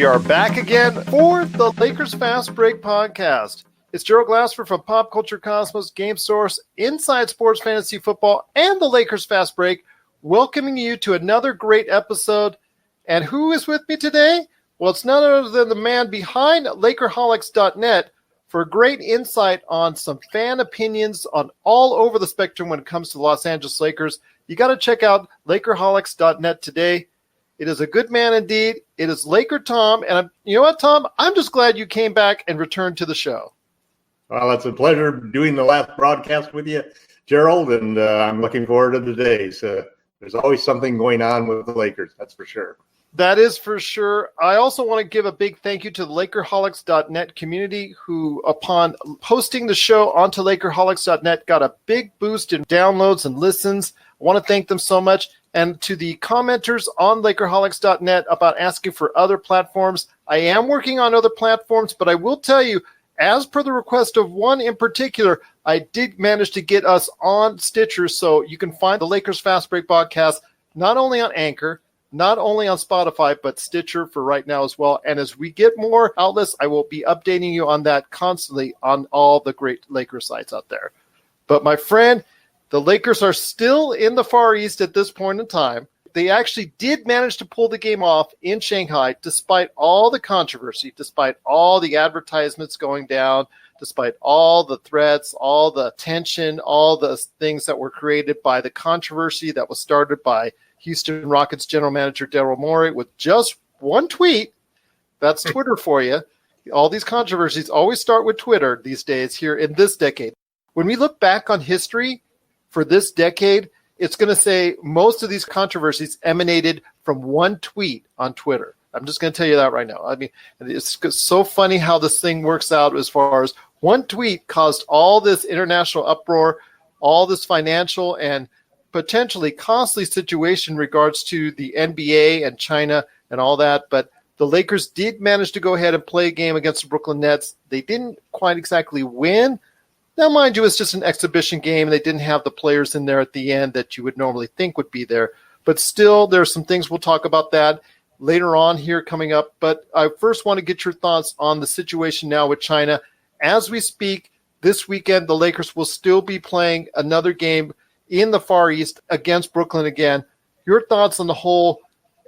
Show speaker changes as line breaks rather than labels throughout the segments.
are back again for the Lakers Fast Break podcast. It's Gerald Glassford from Pop Culture Cosmos, Game Source, Inside Sports Fantasy Football, and the Lakers Fast Break, welcoming you to another great episode. And who is with me today? Well, it's none other than the man behind lakerholics.net for great insight on some fan opinions on all over the spectrum when it comes to the Los Angeles Lakers. You got to check out lakerholics.net today. It is a good man indeed. It is LakerTom. And you know what, Tom? I'm just glad you came back and returned to the show.
Well, it's a pleasure doing the last broadcast with you, Gerald, and I'm looking forward to the days. There's always something going on with the Lakers, that's for sure.
That is for sure. I also want to give a big thank you to the lakerholics.net community who, upon posting the show onto lakerholics.net, got a big boost in downloads and listens. I want to thank them so much. And to the commenters on lakerholics.net about asking for other platforms, I am working on other platforms, but I will tell you, as per the request of one in particular, I did manage to get us on Stitcher, so you can find the Lakers Fast Break podcast not only on Anchor, not only on Spotify, but Stitcher for right now as well. And as we get more outlets, I will be updating you on that constantly on all the great Lakers sites out there. But my friend, the Lakers are still in the Far East at this point in time. They actually did manage to pull the game off in Shanghai, despite all the controversy, despite all the advertisements going down, despite all the threats, all the tension, all the things that were created by the controversy that was started by Houston Rockets general manager Daryl Morey with just one tweet. That's Twitter for you. All these controversies always start with Twitter these days here in this decade. When we look back on history for this decade, it's going to say most of these controversies emanated from one tweet on Twitter. I'm just going to tell you that right now. I mean, it's so funny how this thing works out as far as one tweet caused all this international uproar, all this financial and potentially costly situation in regards to the NBA and China and all that. But the Lakers did manage to go ahead and play a game against the Brooklyn Nets. They didn't quite exactly win. Now, mind you, it's just an exhibition game. They didn't have the players in there at the end that you would normally think would be there. But still, there are some things we'll talk about that later on here coming up. But I first want to get your thoughts on the situation now with China. As we speak, this weekend, the Lakers will still be playing another game in the Far East against Brooklyn again. Your thoughts on the whole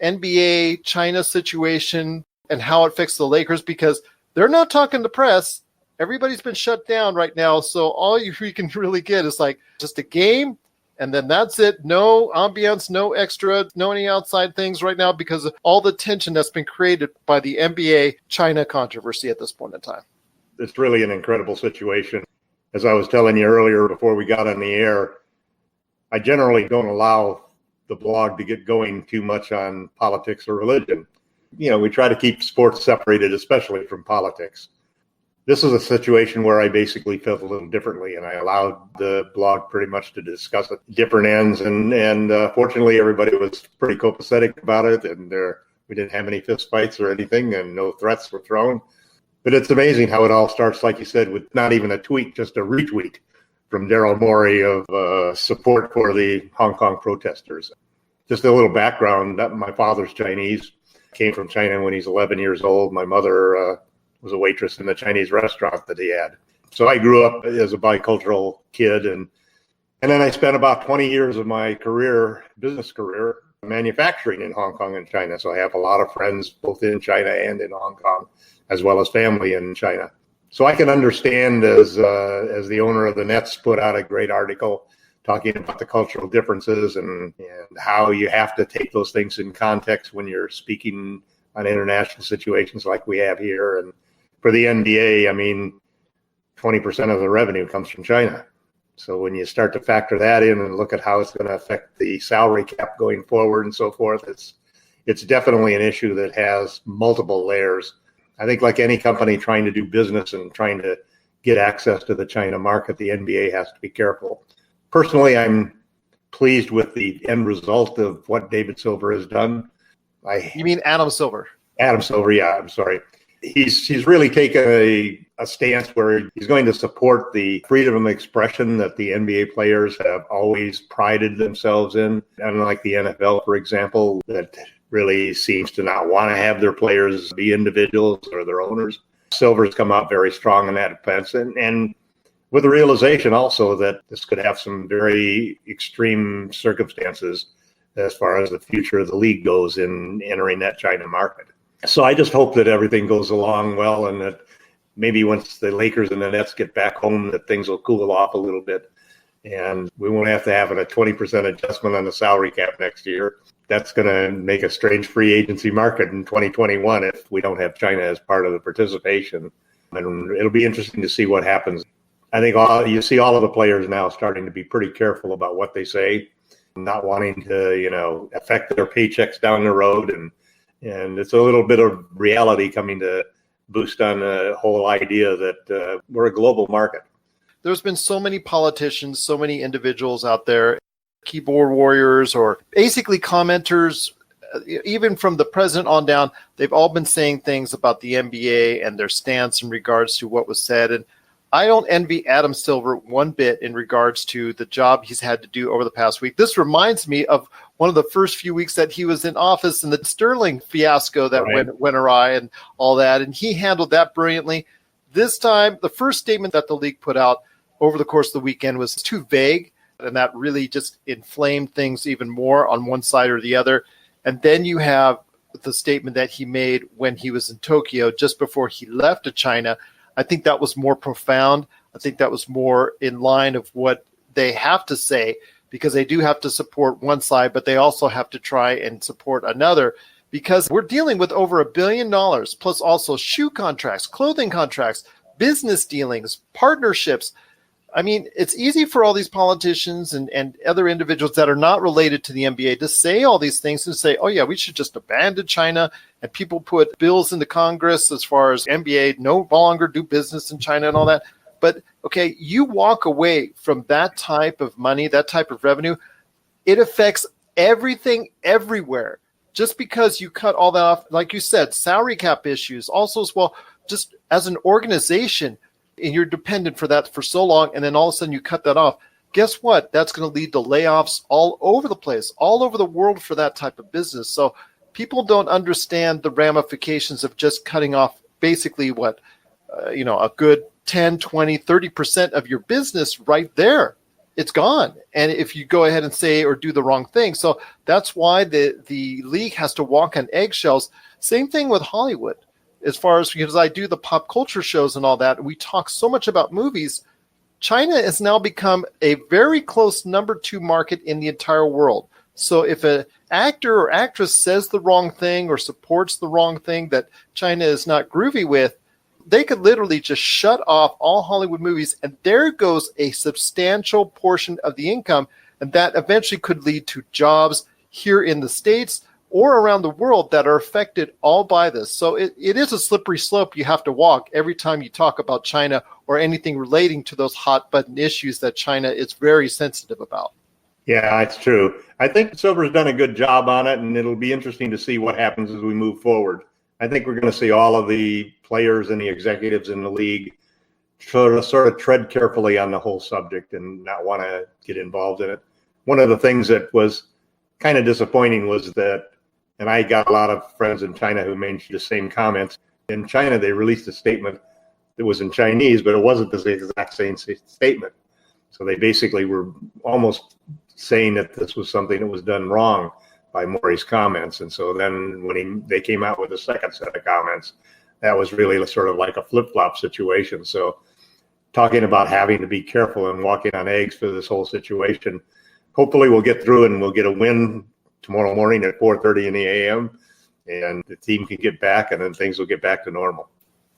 NBA China situation and how it affects the Lakers, because they're not talking to press. Everybody's been shut down right now, so all you can really get is like just a game, and then that's it. No ambiance, no extra, no any outside things right now because of all the tension that's been created by the NBA China controversy at this point in time.
It's really an incredible situation. As I was telling you earlier before we got on the air, I generally don't allow the blog to get going too much on politics or religion. You know, we try to keep sports separated, especially from politics. This is a situation where I basically felt a little differently, and I allowed the blog pretty much to discuss it different ends. And fortunately, everybody was pretty copacetic about it, and we didn't have any fist fights or anything, and no threats were thrown. But it's amazing how it all starts, like you said, with not even a tweet, just a retweet from Daryl Morey of support for the Hong Kong protesters. Just a little background, my father's Chinese, came from China when he's 11 years old. My mother was a waitress in the Chinese restaurant that he had. So I grew up as a bicultural kid, and then I spent about 20 years of my business career, manufacturing in Hong Kong and China. So I have a lot of friends both in China and in Hong Kong, as well as family in China. So I can understand, as the owner of the Nets put out a great article talking about the cultural differences and how you have to take those things in context when you're speaking on international situations like we have here. And for the NBA, I mean, 20% of the revenue comes from China. So when you start to factor that in and look at how it's going to affect the salary cap going forward and so forth, it's definitely an issue that has multiple layers. I think like any company trying to do business and trying to get access to the China market, the NBA has to be careful. Personally, I'm pleased with the end result of what David Silver has done.
You mean Adam Silver?
Adam Silver, yeah, I'm sorry. He's really taken a stance where he's going to support the freedom of expression that the NBA players have always prided themselves in. Unlike the NFL, for example, that really seems to not want to have their players be individuals or their owners. Silver's come out very strong in that defense, and with the realization also that this could have some very extreme circumstances as far as the future of the league goes in entering that China market. So I just hope that everything goes along well, and that maybe once the Lakers and the Nets get back home, that things will cool off a little bit, and we won't have to have a 20% adjustment on the salary cap next year. That's going to make a strange free agency market in 2021 if we don't have China as part of the participation. And it'll be interesting to see what happens. I think you see all of the players now starting to be pretty careful about what they say, not wanting to, affect their paychecks down the road. And it's a little bit of reality coming to boost on the whole idea that we're a global market.
There's been so many politicians, so many individuals out there, keyboard warriors or basically commenters, even from the president on down, they've all been saying things about the NBA and their stance in regards to what was said. And I don't envy Adam Silver one bit in regards to the job he's had to do over the past week. This reminds me of one of the first few weeks that he was in office and the Sterling fiasco that went awry and all that. And he handled that brilliantly. This time, the first statement that the league put out over the course of the weekend was too vague. And that really just inflamed things even more on one side or the other. And then you have the statement that he made when he was in Tokyo just before he left to China. I think that was more profound. I think that was more in line of what they have to say, because they do have to support one side, but they also have to try and support another, because we're dealing with over $1 billion, plus also shoe contracts, clothing contracts, business dealings, partnerships. I mean, it's easy for all these politicians and other individuals that are not related to the NBA to say all these things and say, oh, yeah, we should just abandon China. And people put bills into Congress as far as NBA no longer do business in China and all that. But, okay, you walk away from that type of money, that type of revenue. It affects everything everywhere. Just because you cut all that off, like you said, salary cap issues, also as well, just as an organization, and you're dependent for that for so long, and then all of a sudden you cut that off, guess what? That's going to lead to layoffs all over the place, all over the world for that type of business. So people don't understand the ramifications of just cutting off basically a good 10, 20, 30% of your business right there. It's gone. And if you go ahead and say or do the wrong thing. So that's why the league has to walk on eggshells. Same thing with Hollywood. As far as, because I do the pop culture shows and all that, we talk so much about movies. China has now become a very close number 2 market in the entire world. So if an actor or actress says the wrong thing or supports the wrong thing that China is not groovy with, they could literally just shut off all Hollywood movies, and there goes a substantial portion of the income, and that eventually could lead to jobs here in the States or around the world that are affected all by this. So it is a slippery slope you have to walk every time you talk about China or anything relating to those hot button issues that China is very sensitive about.
Yeah, it's true. I think Silver's done a good job on it, and it'll be interesting to see what happens as we move forward. I think we're going to see all of the players and the executives in the league sort of tread carefully on the whole subject and not want to get involved in it. One of the things that was kind of disappointing was that, and I got a lot of friends in China who made the same comments. In China, they released a statement that was in Chinese, but it wasn't the exact same statement. So they basically were almost saying that this was something that was done wrong by Maury's comments. And so then when they came out with a second set of comments, that was really sort of like a flip-flop situation. So talking about having to be careful and walking on eggs for this whole situation, hopefully we'll get through and we'll get a win tomorrow morning at 4:30 in the a.m. and the team can get back, and then things will get back to normal.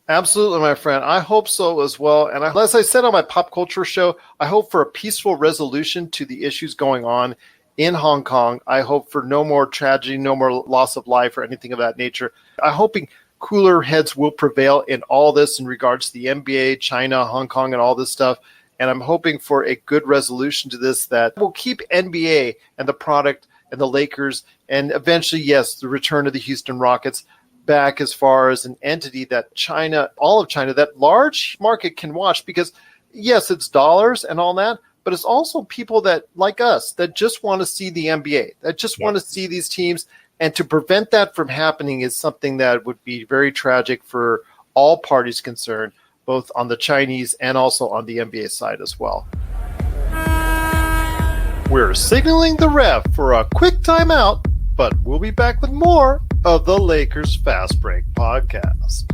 Absolutely, my friend. I hope so as well. And as I said on my pop culture show, I hope for a peaceful resolution to the issues going on in Hong Kong. I hope for no more tragedy, no more loss of life or anything of that nature. I'm hoping cooler heads will prevail in all this in regards to the NBA, China, Hong Kong, and all this stuff. And I'm hoping for a good resolution to this that will keep NBA and the product and the Lakers, and eventually, yes, the return of the Houston Rockets back as far as an entity that China, all of China, that large market can watch, because, yes, it's dollars and all that, but it's also people that, like us, that just want to see the NBA, that just want to see these teams And to prevent that from happening is something that would be very tragic for all parties concerned, both on the Chinese and also on the NBA side as well. We're signaling the ref for a quick timeout, but we'll be back with more of the Lakers Fast Break podcast.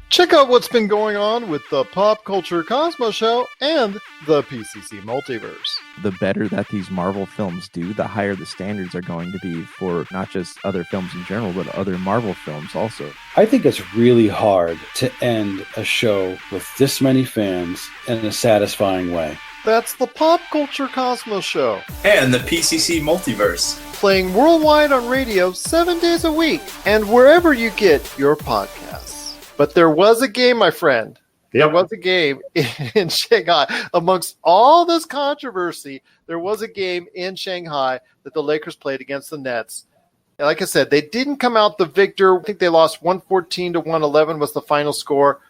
Check out what's been going on with the Pop Culture Cosmos Show and the PCC Multiverse.
The better that these Marvel films do, the higher the standards are going to be for not just other films in general, but other Marvel films also.
I think it's really hard to end a show with this many fans in a satisfying way.
That's the Pop Culture Cosmos Show.
And the PCC Multiverse.
Playing worldwide on radio 7 days a week and wherever you get your podcasts. But there was a game, my friend. There was a game in Shanghai. Amongst all this controversy, there was a game in Shanghai that the Lakers played against the Nets. And like I said, they didn't come out the victor. I think they lost 114 to 111 was the final score.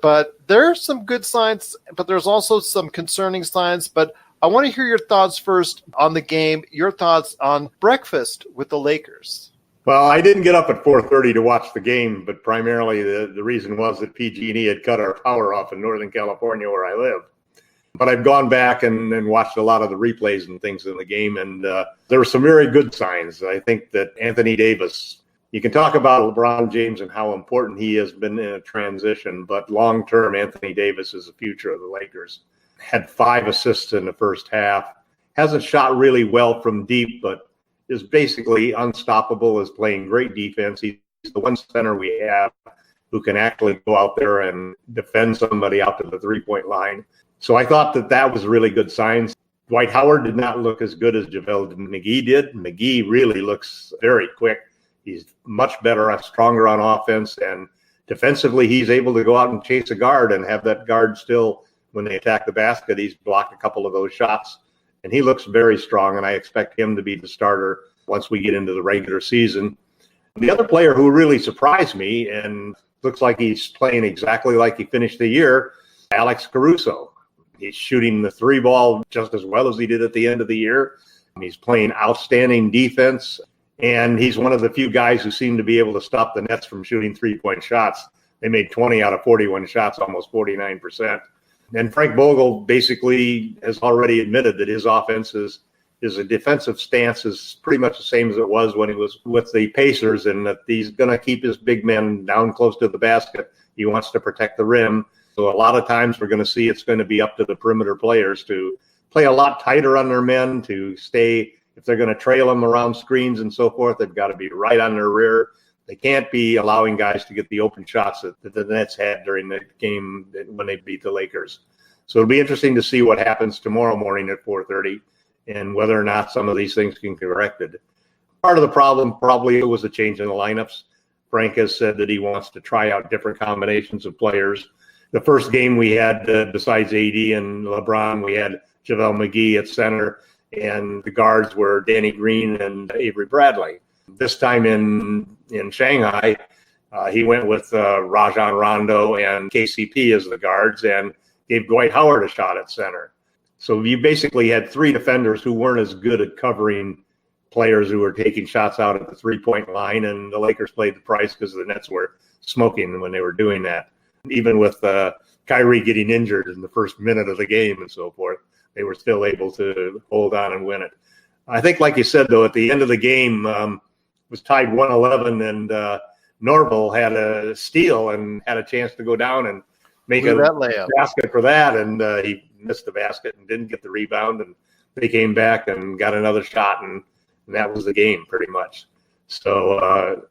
But there's some good signs, but there's also some concerning signs. But I want to hear your thoughts first on the game, your thoughts on breakfast with the Lakers.
Well, I didn't get up at 4:30 to watch the game, but primarily the reason was that PG&E had cut our power off in Northern California where I live. But I've gone back and watched a lot of the replays and things in the game, and there were some very good signs. I think that Anthony Davis, you can talk about LeBron James and how important he has been in a transition, but long-term, Anthony Davis is the future of the Lakers. Had 5 assists in the first half. Hasn't shot really well from deep, but is basically unstoppable, is playing great defense. He's the one center we have who can actually go out there and defend somebody out to the three-point line. So I thought that was really good signs. Dwight Howard did not look as good as JaVale McGee did. McGee really looks very quick. He's much better, stronger on offense, and defensively he's able to go out and chase a guard and have that guard still, when they attack the basket, he's blocked a couple of those shots. And he looks very strong, and I expect him to be the starter once we get into the regular season. The other player who really surprised me and looks like he's playing exactly like he finished the year, Alex Caruso. He's shooting the 3 ball just as well as he did at the end of the year. He's playing outstanding defense, and he's one of the few guys who seem to be able to stop the Nets from shooting 3-point shots. They made 20 out of 41 shots, almost 49%. And Frank Vogel basically has already admitted that his offense is a defensive stance is pretty much the same as it was when he was with the Pacers, and that he's going to keep his big men down close to the basket. He wants to protect the rim. So a lot of times we're going to see it's going to be up to the perimeter players to play a lot tighter on their men, to stay, if they're going to trail them around screens and so forth, they've got to be right on their rear. They can't be allowing guys to get the open shots that the Nets had during the game when they beat the Lakers. So it'll be interesting to see what happens tomorrow morning at 4:30 and whether or not some of these things can be corrected. Part of the problem probably was a change in the lineups. Frank has said that he wants to try out different combinations of players. The first game we had, besides AD and LeBron, we had JaVale McGee at center, and the guards were Danny Green and Avery Bradley. This time in Shanghai, he went with Rajon Rondo and KCP as the guards and gave Dwight Howard a shot at center. So you basically had 3 defenders who weren't as good at covering players who were taking shots out at the 3-point line, and the Lakers played the price because the Nets were smoking when they were doing that. Even with Kyrie getting injured in the first minute of the game and so forth, they were still able to hold on and win it. I think, like you said, though, at the end of the game, was tied 111, and Norville had a steal and had a chance to go down and make a basket for that, and he missed the basket and didn't get the rebound, and they came back and got another shot, and that was the game pretty much. So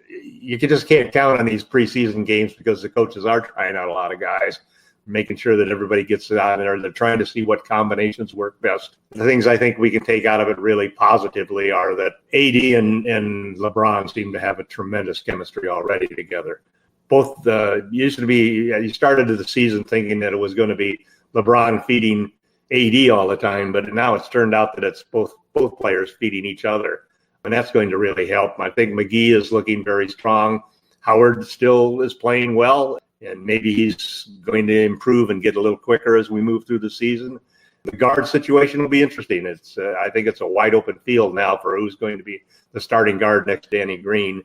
you just can't count on these preseason games because the coaches are trying out a lot of guys, making sure that everybody gets it out there. They're trying to see what combinations work best. The things I think we can take out of it really positively are that AD and LeBron seem to have a tremendous chemistry already together. Both you started the season thinking that it was going to be LeBron feeding AD all the time, but now it's turned out that it's both players feeding each other, and that's going to really help. I think McGee is looking very strong. Howard still is playing well, and maybe he's going to improve and get a little quicker as we move through the season. The guard situation will be interesting. I think it's a wide open field now for who's going to be the starting guard next to Danny Green.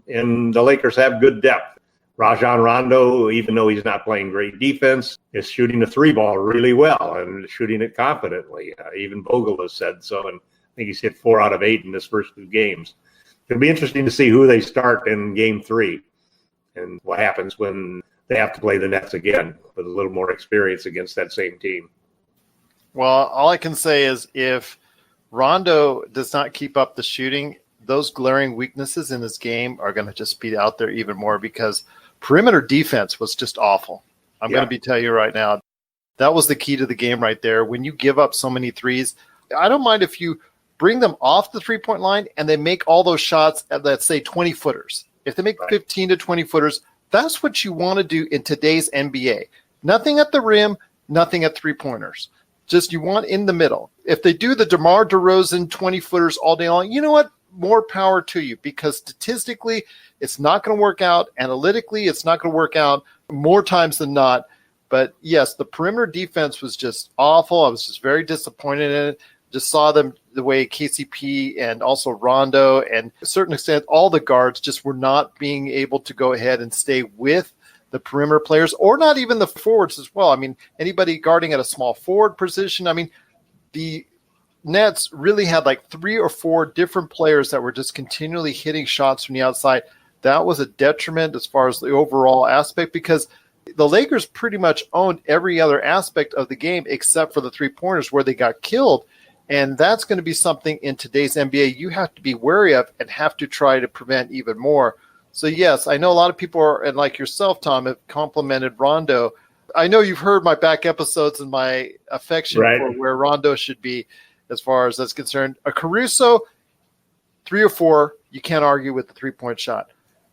And the Lakers have good depth. Rajon Rondo, even though he's not playing great defense, is shooting the three ball really well and shooting it confidently. Even Vogel has said so, and I think he's hit 4 out of 8 in his first 2 games. It'll be interesting to see who they start in Game 3 and what happens when they have to play the Nets again with a little more experience against that same team.
Well, all I can say is if Rondo does not keep up the shooting, those glaring weaknesses in his game are going to just be out there even more because perimeter defense was just awful. I'm going to be telling you right now, that was the key to the game right there. When you give up so many threes, I don't mind if you bring them off the three-point line and they make all those shots at, let's say, 20-footers. If they make 15 to 20-footers, that's what you want to do in today's NBA. Nothing at the rim, nothing at three-pointers. Just you want in the middle. If they do the DeMar DeRozan 20-footers all day long, you know what? More power to you because statistically, it's not going to work out. Analytically, it's not going to work out more times than not. But yes, the perimeter defense was just awful. I was just very disappointed in it. Just saw them the way KCP and also Rondo and to a certain extent, all the guards just were not being able to go ahead and stay with the perimeter players or not even the forwards as well. I mean, anybody guarding at a small forward position. I mean, the Nets really had like 3 or 4 different players that were just continually hitting shots from the outside. That was a detriment as far as the overall aspect because the Lakers pretty much owned every other aspect of the game except for the three-pointers where they got killed. And that's going to be something in today's NBA you have to be wary of and have to try to prevent even more. So, yes, I know a lot of people are, and like yourself, Tom, have complimented Rondo. I know you've heard my back episodes and my affection for where Rondo should be as far as that's concerned. A Caruso, 3 or 4, you can't argue with the three-point shot.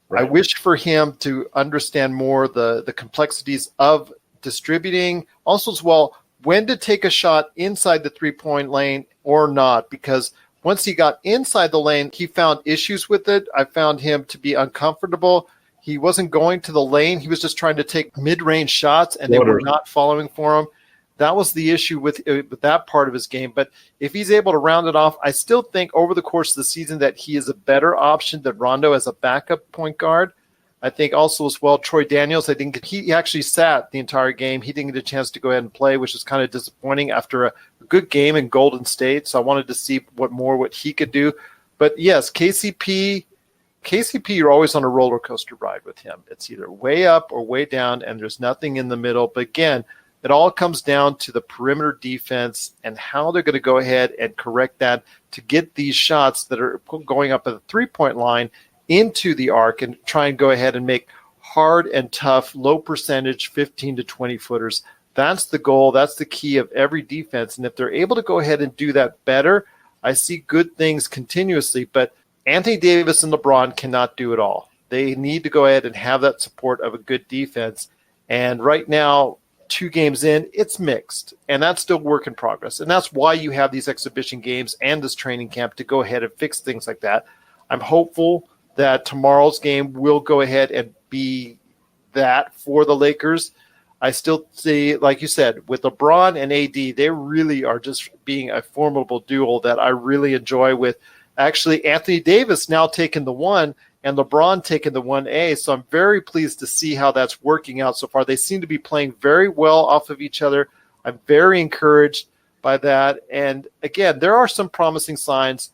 Right. I wish for him to understand more the complexities of distributing. Also as well, when to take a shot inside the three-point lane or not, because once he got inside the lane, he found issues with it. I found him to be uncomfortable. He wasn't going to the lane. He was just trying to take mid-range shots, and they were not following for him. That was the issue with that part of his game. But if he's able to round it off, I still think over the course of the season that he is a better option than Rondo as a backup point guard. I think also as well, Troy Daniels, I think he actually sat the entire game. He didn't get a chance to go ahead and play, which is kind of disappointing after a good game in Golden State. So I wanted to see what he could do. But yes, KCP, you're always on a roller coaster ride with him. It's either way up or way down, and there's nothing in the middle. But again, it all comes down to the perimeter defense and how they're going to go ahead and correct that to get these shots that are going up at the three-point line into the arc and try and go ahead and make hard and tough, low percentage 15 to 20 footers. That's the goal. That's the key of every defense. And if they're able to go ahead and do that better, I see good things continuously. But Anthony Davis and LeBron cannot do it all. They need to go ahead and have that support of a good defense. And right now, 2 games in, it's mixed. And that's still work in progress. And that's why you have these exhibition games and this training camp to go ahead and fix things like that. I'm hopeful that tomorrow's game will go ahead and be that for the Lakers. I still see, like you said, with LeBron and AD, they really are just being a formidable duo that I really enjoy with actually Anthony Davis now taking the 1 and LeBron taking the 1A. So I'm very pleased to see how that's working out so far. They seem to be playing very well off of each other. I'm very encouraged by that. And again, there are some promising signs.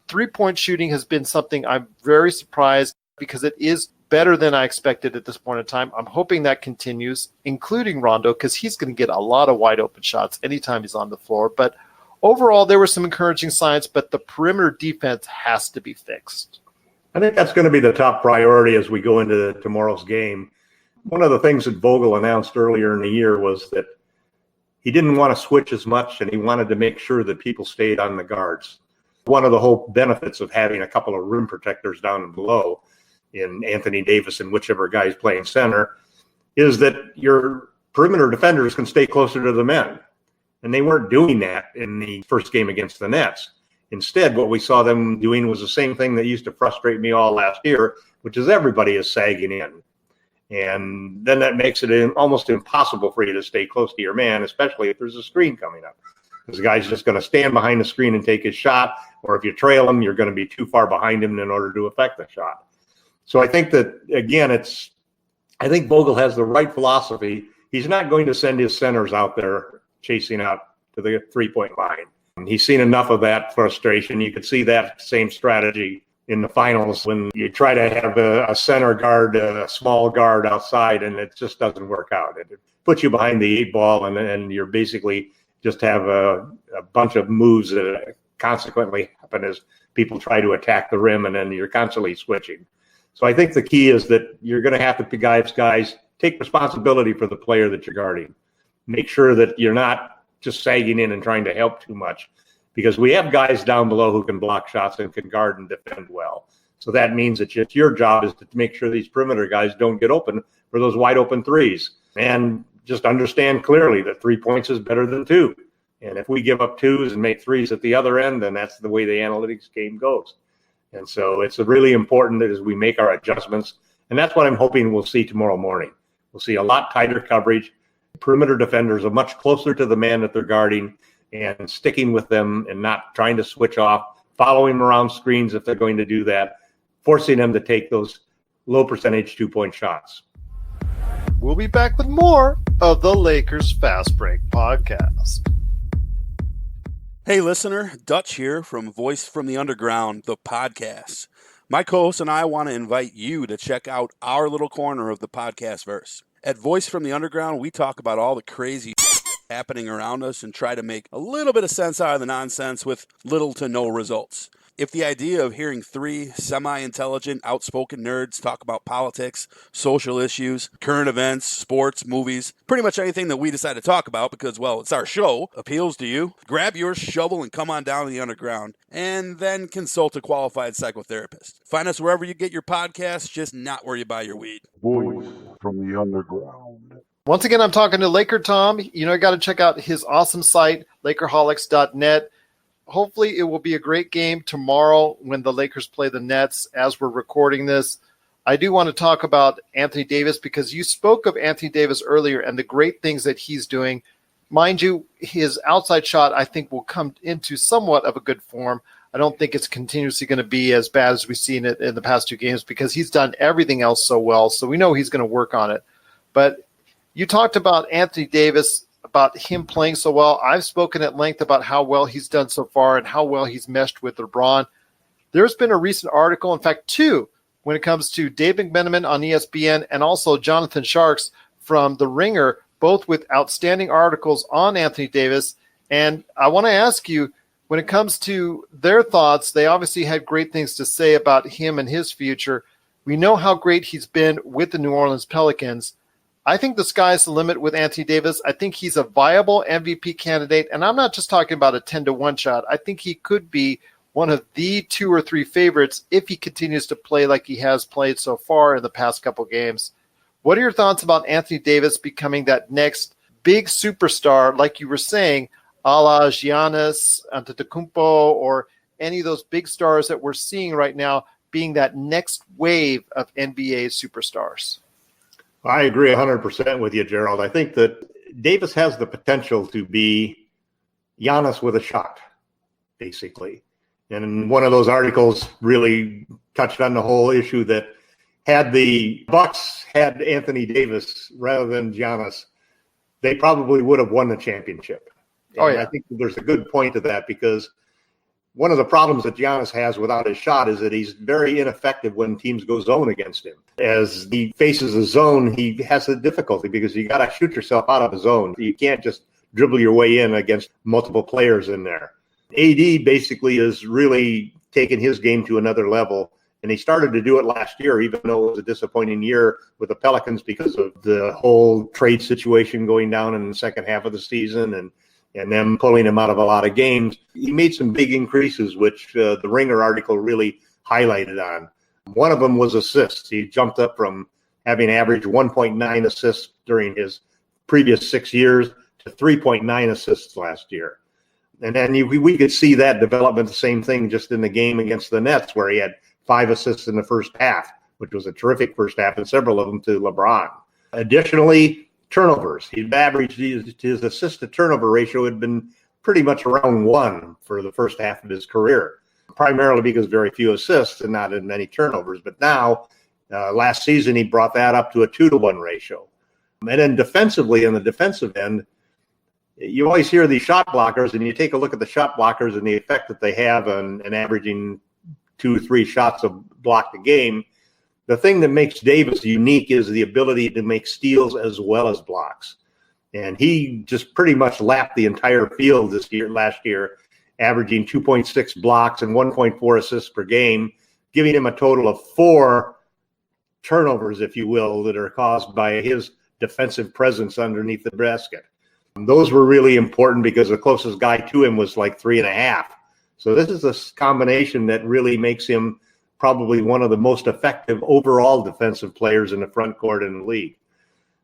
3-point shooting has been something I'm very surprised because it is better than I expected at this point in time. I'm hoping that continues, including Rondo, because he's going to get a lot of wide open shots anytime he's on the floor. But overall, there were some encouraging signs, but the perimeter defense has to be fixed.
I think that's going to be the top priority as we go into tomorrow's game. One of the things that Vogel announced earlier in the year was that he didn't want to switch as much, and he wanted to make sure that people stayed on the guards. One of the whole benefits of having a couple of rim protectors down and below in Anthony Davis and whichever guy is playing center is that your perimeter defenders can stay closer to the men. And they weren't doing that in the first game against the Nets. Instead, what we saw them doing was the same thing that used to frustrate me all last year, which is everybody is sagging in. And then that makes it almost impossible for you to stay close to your man, especially if there's a screen coming up. The guy's just going to stand behind the screen and take his shot, or if you trail him, you're going to be too far behind him in order to affect the shot. So I think that, again, I think Vogel has the right philosophy. He's not going to send his centers out there chasing out to the three-point line. He's seen enough of that frustration. You could see that same strategy in the finals when you try to have a center guard, a small guard outside, and it just doesn't work out. It puts you behind the eight ball, and you're basically just have a bunch of moves that consequently happen as people try to attack the rim, and then you're constantly switching. So I think the key is that you're going to have to guys take responsibility for the player that you're guarding. Make sure that you're not just sagging in and trying to help too much, because we have guys down below who can block shots and can guard and defend well. So that means that just your job is to make sure these perimeter guys don't get open for those wide open threes. And just understand clearly that 3 points is better than 2. And if we give up 2s and make 3s at the other end, then that's the way the analytics game goes. And so it's really important that as we make our adjustments, and that's what I'm hoping we'll see tomorrow morning. We'll see a lot tighter coverage. Perimeter defenders are much closer to the man that they're guarding and sticking with them and not trying to switch off, following them around screens if they're going to do that, forcing them to take those low percentage 2-point shots.
We'll be back with more of the Lakers Fast Break podcast.
Hey, listener, Dutch here from Voice from the Underground, the podcast. My co-host and I want to invite you to check out our little corner of the podcast verse. At Voice from the Underground, we talk about all the crazy happening around us and try to make a little bit of sense out of the nonsense with little to no results. If the idea of hearing 3 semi-intelligent, outspoken nerds talk about politics, social issues, current events, sports, movies, pretty much anything that we decide to talk about because, well, it's our show, appeals to you, grab your shovel and come on down to the underground, and then consult a qualified psychotherapist. Find us wherever you get your podcasts, just not where you buy your weed.
Voice from the Underground.
Once again, I'm talking to LakerTom. You got to check out his awesome site, lakerholics.net. Hopefully it will be a great game tomorrow when the Lakers play the Nets as we're recording this. I do want to talk about Anthony Davis because you spoke of Anthony Davis earlier and the great things that he's doing. Mind you, his outside shot, I think, will come into somewhat of a good form. I don't think it's continuously going to be as bad as we've seen it in the past 2 games because he's done everything else so well, so we know he's going to work on it. But you talked about Anthony Davis, about him playing so well. I've spoken at length about how well he's done so far and how well he's meshed with LeBron. There's been a recent article, in fact 2, when it comes to Dave McMenamin on ESPN and also Jonathan Sharks from The Ringer, both with outstanding articles on Anthony Davis. And I want to ask you, when it comes to their thoughts, they obviously had great things to say about him and his future. We know how great he's been with the New Orleans Pelicans. I think the sky's the limit with Anthony Davis. I think he's a viable MVP candidate, and I'm not just talking about a 10-1 shot. I think he could be one of the 2 or 3 favorites if he continues to play like he has played so far in the past couple games. What are your thoughts about Anthony Davis becoming that next big superstar, like you were saying, a la Giannis Antetokounmpo or any of those big stars that we're seeing right now being that next wave of NBA superstars?
I agree 100% with you, Gerald. I think that Davis has the potential to be Giannis with a shot, basically. And one of those articles really touched on the whole issue that had the Bucks had Anthony Davis rather than Giannis, they probably would have won the championship. And I think there's a good point to that because one of the problems that Giannis has without his shot is that he's very ineffective when teams go zone against him. As he faces a zone, he has a difficulty because you got to shoot yourself out of a zone. You can't just dribble your way in against multiple players in there. AD basically is really taken his game to another level, and he started to do it last year, even though it was a disappointing year with the Pelicans because of the whole trade situation going down in the second half of the season and them pulling him out of a lot of games. He made some big increases, which the Ringer article really highlighted on. One of them was assists. He jumped up from having averaged 1.9 assists during his previous 6 years to 3.9 assists last year. And then we could see that development, the same thing just in the game against the Nets, where he had 5 assists in the first half, which was a terrific first half, and several of them to LeBron. Additionally, turnovers. He'd averaged his assist to turnover ratio had been pretty much around 1 for the first half of his career, primarily because very few assists and not as many turnovers. But now, last season, he brought that up to a 2-to-1 ratio. And then defensively, in the defensive end, you always hear these shot blockers, and you take a look at the shot blockers and the effect that they have on averaging 2 or 3 shots of blocked a game. The thing that makes Davis unique is the ability to make steals as well as blocks. And he just pretty much lapped the entire field last year, averaging 2.6 blocks and 1.4 assists per game, giving him a total of 4 turnovers, if you will, that are caused by his defensive presence underneath the basket. Those were really important because the closest guy to him was like 3.5. So this is a combination that really makes him probably one of the most effective overall defensive players in the front court in the league.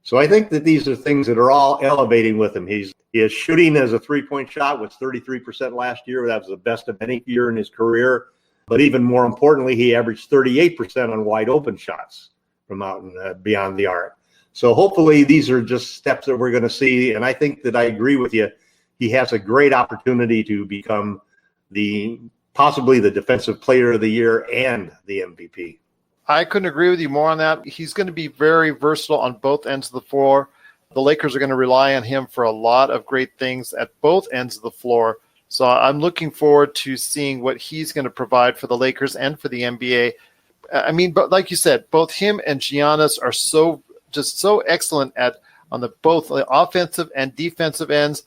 So I think that these are things that are all elevating with him. His shooting as a 3-point shot was 33% last year. That was the best of any year in his career. But even more importantly, he averaged 38% on wide open shots from out and beyond the arc. So hopefully these are just steps that we're going to see. And I think that I agree with you. He has a great opportunity to become possibly the defensive player of the year and the MVP.
I couldn't agree with you more on that. He's going to be very versatile on both ends of the floor. The Lakers are going to rely on him for a lot of great things at both ends of the floor. So I'm looking forward to seeing what he's going to provide for the Lakers and for the NBA. I mean, but like you said, both him and Giannis are so excellent on both the offensive and defensive ends.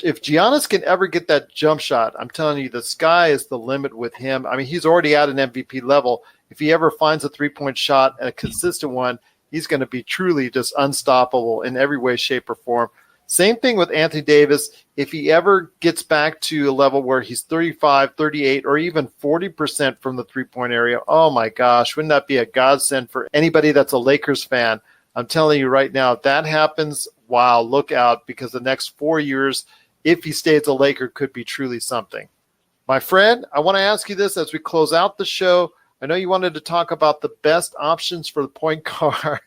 If Giannis can ever get that jump shot, I'm telling you, the sky is the limit with him. I mean, he's already at an MVP level. If he ever finds a 3-point shot, a consistent one, he's going to be truly just unstoppable in every way, shape, or form. Same thing with Anthony Davis. If he ever gets back to a level where he's 35, 38, or even 40% from the 3-point area, oh my gosh, wouldn't that be a godsend for anybody that's a Lakers fan? I'm telling you right now, if that happens, wow, look out, because the next 4 years, if he stays a Laker, could be truly something. My friend, I want to ask you this as we close out the show. I know you wanted to talk about the best options for the point guard,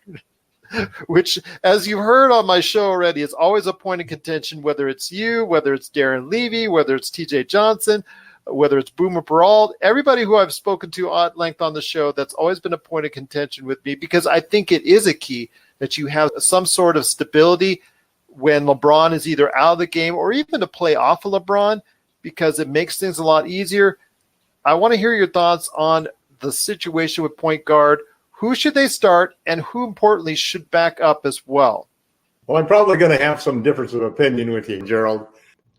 which, as you heard on my show already, is always a point of contention, whether it's you, whether it's Darren Levy, whether it's TJ Johnson, whether it's Boomer Peralt, everybody who I've spoken to at length on the show, that's always been a point of contention with me, because I think it is a key that you have some sort of stability when LeBron is either out of the game or even to play off of LeBron, because it makes things a lot easier. I want to hear your thoughts on the situation with point guard. Who should they start, and who, importantly, should back up as well?
Well, I'm probably going to have some difference of opinion with you, Gerald.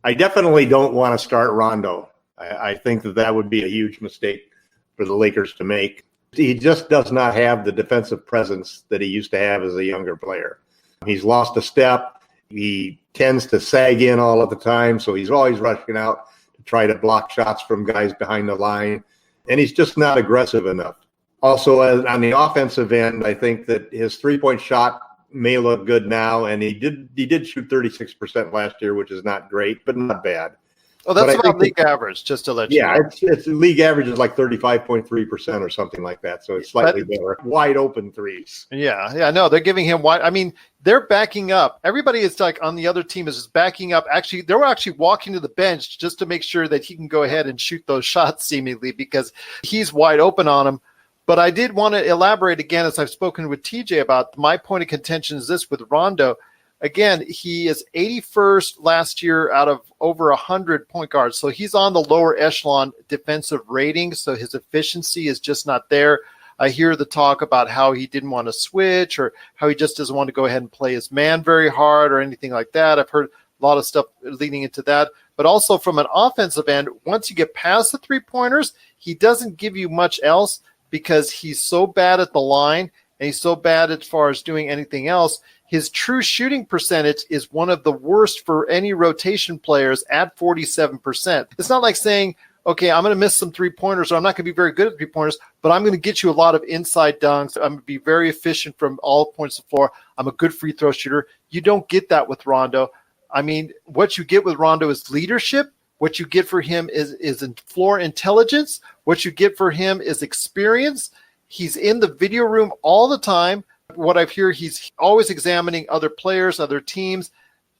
I definitely don't want to start Rondo. I think that would be a huge mistake for the Lakers to make. He just does not have the defensive presence that he used to have as a younger player. He's lost a step. He tends to sag in all of the time, so he's always rushing out to try to block shots from guys behind the line, and he's just not aggressive enough. Also, on the offensive end, I think that his 3-point shot may look good now, and he did shoot 36% last year, which is not great, but not bad.
Well, that's about league average, just to let you know.
Yeah, it's league average is like 35.3% or something like that, so it's slightly better. Wide open threes.
Yeah, no, they're giving him wide. I mean, they're backing up. Everybody is like on the other team is just backing up. Actually, they were actually walking to the bench just to make sure that he can go ahead and shoot those shots seemingly, because he's wide open on them. But I did want to elaborate again, as I've spoken with TJ about. My point of contention is this with Rondo. Again, he is 81st last year out of over 100 point guards. So he's on the lower echelon defensive rating. So his efficiency is just not there. I hear the talk about how he didn't want to switch, or how he just doesn't want to go ahead and play his man very hard, or anything like that. I've heard a lot of stuff leading into that. But also from an offensive end, once you get past the 3-pointers, he doesn't give you much else, because he's so bad at the line and he's so bad as far as doing anything else. His true shooting percentage is one of the worst for any rotation players at 47%. It's not like saying, okay, I'm going to miss some 3-pointers, or I'm not going to be very good at 3-pointers, but I'm going to get you a lot of inside dunks. I'm going to be very efficient from all points of the floor. I'm a good free throw shooter. You don't get that with Rondo. I mean, what you get with Rondo is leadership. What you get for him is in floor intelligence. What you get for him is experience. He's in the video room all the time. What I've heard, he's always examining other players, other teams.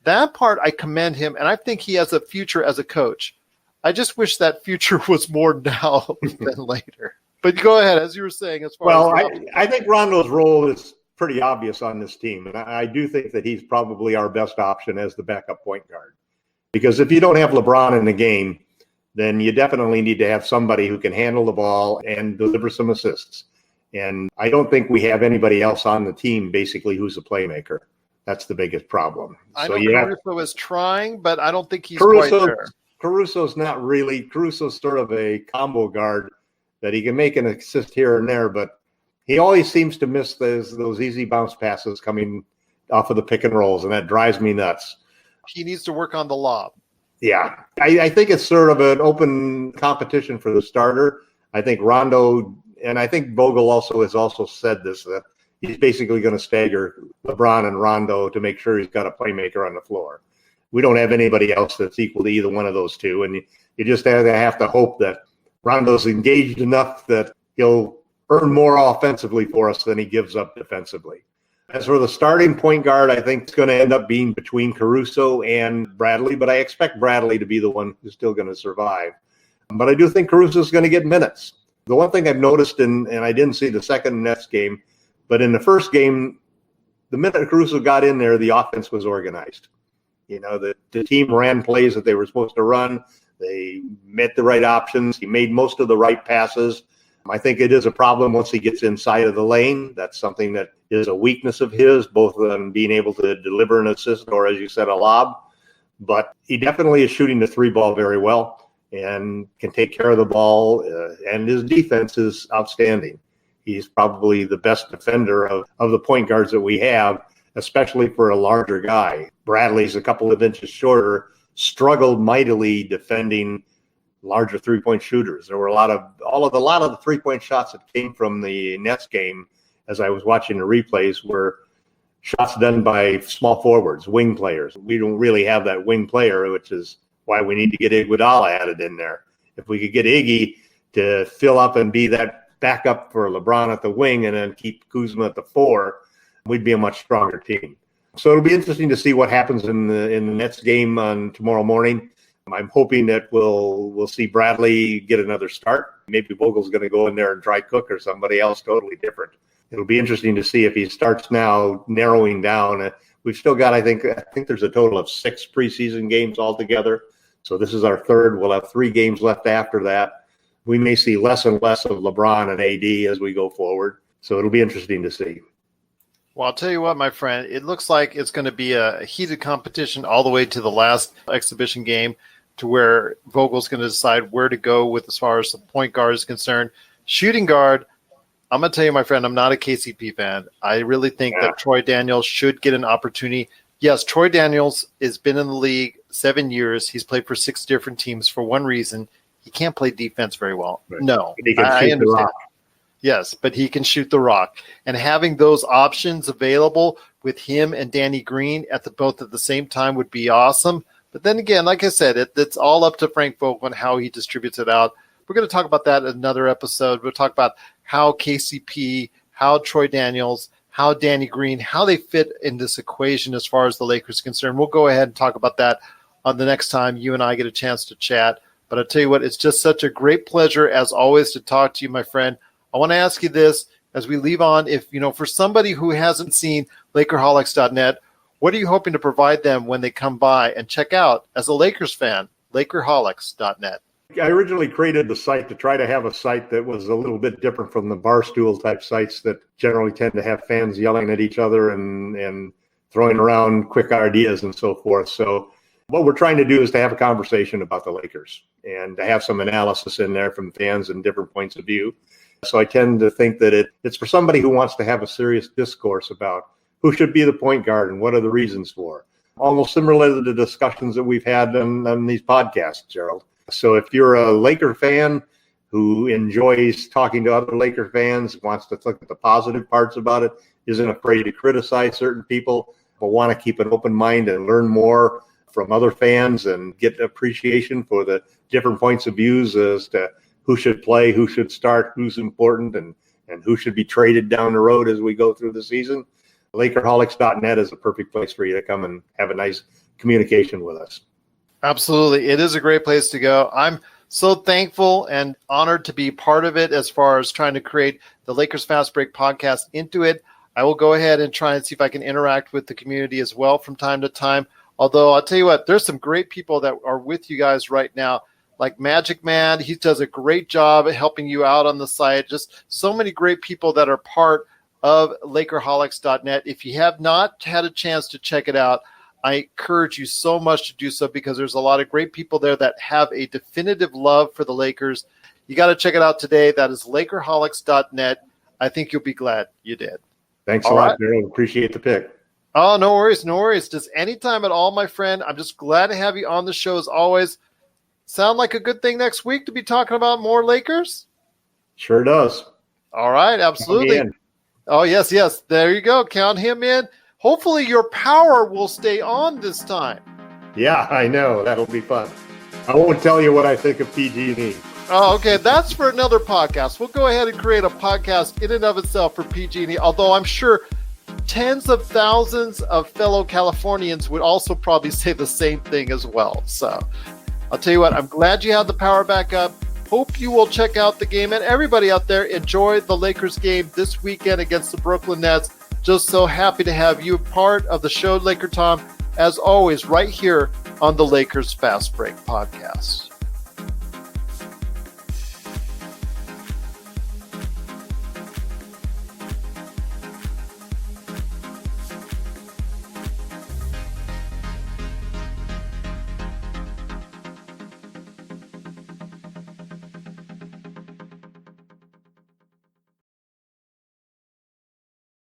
that part I commend him, and I think he has a future as a coach. I just wish that future was more now than later. But go ahead, as you were saying, as far as
I think Rondo's role is pretty obvious on this team, and I do think that he's probably our best option as the backup point guard. Because if you don't have LeBron in the game, then you definitely need to have somebody who can handle the ball and deliver some assists. And I don't think we have anybody else on the team, basically, who's a playmaker. That's the biggest problem.
I know Caruso is trying, but I don't think he's
quite
there.
Caruso's not really. Caruso's sort of a combo guard that he can make an assist here and there, but he always seems to miss those easy bounce passes coming off of the pick and rolls, and that drives me nuts.
He needs to work on the lob.
Yeah, I think it's sort of an open competition for the starter. I think Rondo, and I think Vogel has also said this, that he's basically going to stagger LeBron and Rondo to make sure he's got a playmaker on the floor. We don't have anybody else that's equal to either one of those two, and you just have to hope that Rondo's engaged enough that he'll earn more offensively for us than he gives up defensively. As for the starting point guard, I think it's going to end up being between Caruso and Bradley, but I expect Bradley to be the one who's still going to survive. But I do think Caruso's going to get minutes. The one thing I've noticed, and I didn't see the second Nets game, but in the first game, the minute Caruso got in there, the offense was organized. You know, the team ran plays that they were supposed to run. They met the right options. He made most of the right passes. I think it is a problem once he gets inside of the lane. That's something that is a weakness of his, both on being able to deliver an assist or, as you said, a lob. But he definitely is shooting the three ball very well and can take care of the ball, and his defense is outstanding. He's probably the best defender of the point guards that we have, especially for a larger guy. Bradley's a couple of inches shorter, struggled mightily defending larger three-point shooters. There were a lot of the three-point shots that came from the Nets game, as I was watching the replays, were shots done by small forwards, wing players. We don't really have that wing player, which is why we need to get Iguodala added in there. If we could get Iggy to fill up and be that backup for LeBron at the wing and then keep Kuzma at the four, we'd be a much stronger team. So it'll be interesting to see what happens in the Nets game on tomorrow morning. I'm hoping that we'll see Bradley get another start. Maybe Vogel's going to go in there and try Cook or somebody else totally different. It'll be interesting to see if he starts now narrowing down. We've still got, I think there's a total of 6 preseason games altogether. So this is our third. We'll have 3 games left after that. We may see less and less of LeBron and AD as we go forward. So it'll be interesting to see.
Well, I'll tell you what, my friend, it looks like it's going to be a heated competition all the way to the last exhibition game, to where Vogel's going to decide where to go with as far as the point guard is concerned. Shooting guard, I'm going to tell you, my friend, I'm not a KCP fan. I really think that Troy Daniels should get an opportunity. Yes, Troy Daniels has been in the league 7 years. He's played for 6 different teams for one reason. He can't play defense very well.
Right.
No,
he can shoot the rock.
Yes, but he can shoot the rock. And having those options available with him and Danny Green both at the same time would be awesome. But then again, like I said, it's all up to Frank Vogel and how he distributes it out. We're going to talk about that in another episode. We'll talk about how KCP, how Troy Daniels, how Danny Green, how they fit in this equation as far as the Lakers are concerned. We'll go ahead and talk about that on the next time you and I get a chance to chat. But I'll tell you what, it's just such a great pleasure, as always, to talk to you, my friend. I want to ask you this as we leave on. If, for somebody who hasn't seen LakerHolics.net, what are you hoping to provide them when they come by and check out, as a Lakers fan, LakerHolics.net?
I originally created the site to try to have a site that was a little bit different from the Barstool type sites that generally tend to have fans yelling at each other and throwing around quick ideas and so forth. So what we're trying to do is to have a conversation about the Lakers and to have some analysis in there from fans and different points of view. So I tend to think that it's for somebody who wants to have a serious discourse about who should be the point guard and what are the reasons for. Almost similar to the discussions that we've had on these podcasts, Gerald. So if you're a Laker fan who enjoys talking to other Laker fans, wants to look at the positive parts about it, isn't afraid to criticize certain people, but want to keep an open mind and learn more from other fans and get appreciation for the different points of views as to who should play, who should start, who's important, and who should be traded down the road as we go through the season, LakerHolics.net is a perfect place for you to come and have a nice communication with us.
Absolutely. It is a great place to go. I'm so thankful and honored to be part of it as far as trying to create the Lakers Fast Break podcast into it. I will go ahead and try and see if I can interact with the community as well from time to time. Although I'll tell you what, there's some great people that are with you guys right now, like Magic Man. He does a great job at helping you out on the site. Just so many great people that are part of lakerholics.net. If you have not had a chance to check it out, I encourage you so much to do so, because there's a lot of great people there that have a definitive love for the Lakers. You got to check it out today. That is lakerholics.net. I think you'll be glad you did.
Thanks a lot, Daryl. Appreciate the pick.
Oh, no worries, no worries. Just anytime at all, my friend. I'm just glad to have you on the show as always. Sound like a good thing next week to be talking about more Lakers?
Sure does.
All right, absolutely. Oh, yes. There you go. Count him in. Hopefully your power will stay on this time.
Yeah, I know. That'll be fun. I won't tell you what I think of PG&E.
Oh, okay. That's for another podcast. We'll go ahead and create a podcast in and of itself for PG&E, although I'm sure tens of thousands of fellow Californians would also probably say the same thing as well. So I'll tell you what, I'm glad you had the power back up. Hope you will check out the game. And everybody out there, enjoy the Lakers game this weekend against the Brooklyn Nets. Just so happy to have you part of the show, LakerTom, as always, right here on the Lakers Fast Break podcast.